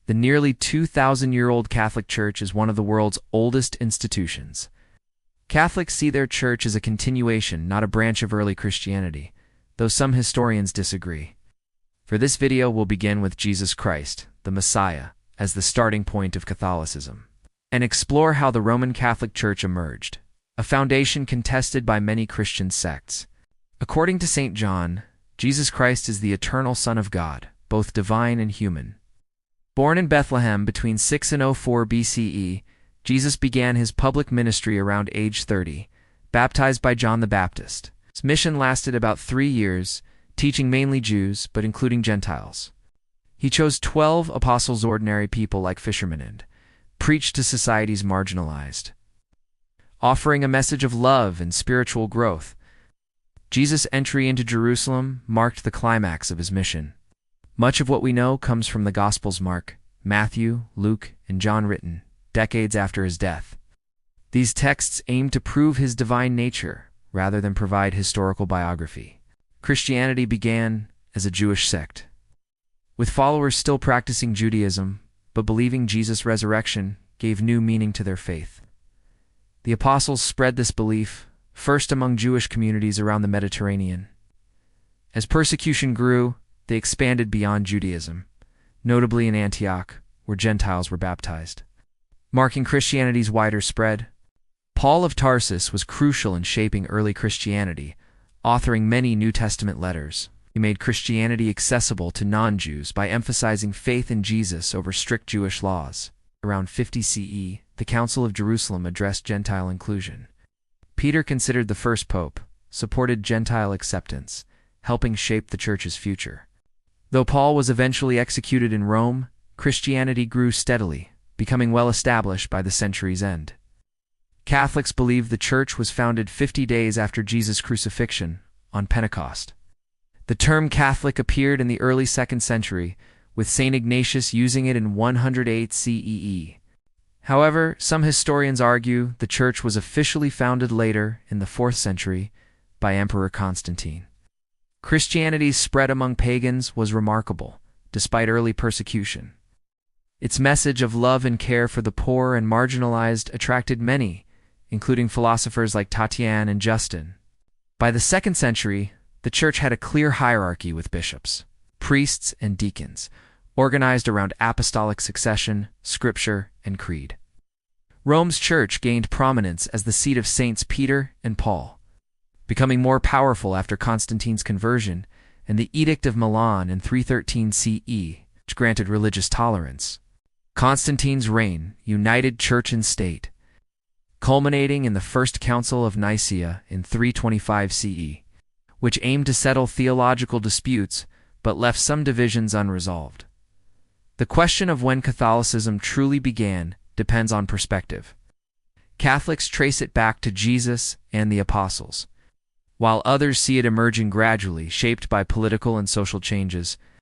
The nearly 2,000-year-old Catholic Church is one of the world's oldest institutions. Catholics see their church as a continuation, not a branch of early Christianity, though some historians disagree. For this video, we'll begin with Jesus Christ, the Messiah, as the starting point of Catholicism, and explore how the Roman Catholic Church emerged, a foundation contested by many Christian sects. According to St. John, Jesus Christ is the eternal Son of God, both divine and human. Born in Bethlehem between 6 and 04 BCE, Jesus began his public ministry around age 30, baptized by John the Baptist. His mission lasted about 3 years, teaching mainly Jews, but including Gentiles. He chose 12 apostles, ordinary people like fishermen, and preached to society's marginalized, offering a message of love and spiritual growth. Jesus' entry into Jerusalem marked the climax of his mission. Much of what we know comes from the Gospels Mark, Matthew, Luke, and John, written decades after his death. These texts aim to prove his divine nature rather than provide historical biography. Christianity began as a Jewish sect, with followers still practicing Judaism, but believing Jesus' resurrection gave new meaning to their faith. The apostles spread this belief, first among Jewish communities around the Mediterranean. As persecution grew, they expanded beyond Judaism, notably in Antioch, where Gentiles were baptized. Marking Christianity's wider spread, Paul of Tarsus was crucial in shaping early Christianity, authoring many New Testament letters. He made Christianity accessible to non-Jews by emphasizing faith in Jesus over strict Jewish laws. Around 50 CE, the Council of Jerusalem addressed Gentile inclusion. Peter, considered the first pope, supported Gentile acceptance, helping shape the Church's future. Though Paul was eventually executed in Rome, Christianity grew steadily, becoming well established by the century's end. Catholics believe the Church was founded 50 days after Jesus' crucifixion, on Pentecost. The term Catholic appeared in the early 2nd century, with St. Ignatius using it in 108 CEE. However, some historians argue the Church was officially founded later, in the 4th century, by Emperor Constantine. Christianity's spread among pagans was remarkable, despite early persecution. Its message of love and care for the poor and marginalized attracted many, including philosophers like Tatian and Justin. By the 2nd century, the Church had a clear hierarchy with bishops, priests, and deacons, organized around apostolic succession, scripture, and creed. Rome's Church gained prominence as the seat of Saints Peter and Paul, becoming more powerful after Constantine's conversion and the Edict of Milan in 313 CE, which granted religious tolerance. Constantine's reign united Church and state, culminating in the First Council of Nicaea in 325 CE, which aimed to settle theological disputes but left some divisions unresolved. The question of when Catholicism truly began depends on perspective. Catholics trace it back to Jesus and the apostles, while others see it emerging gradually, shaped by political and social changes.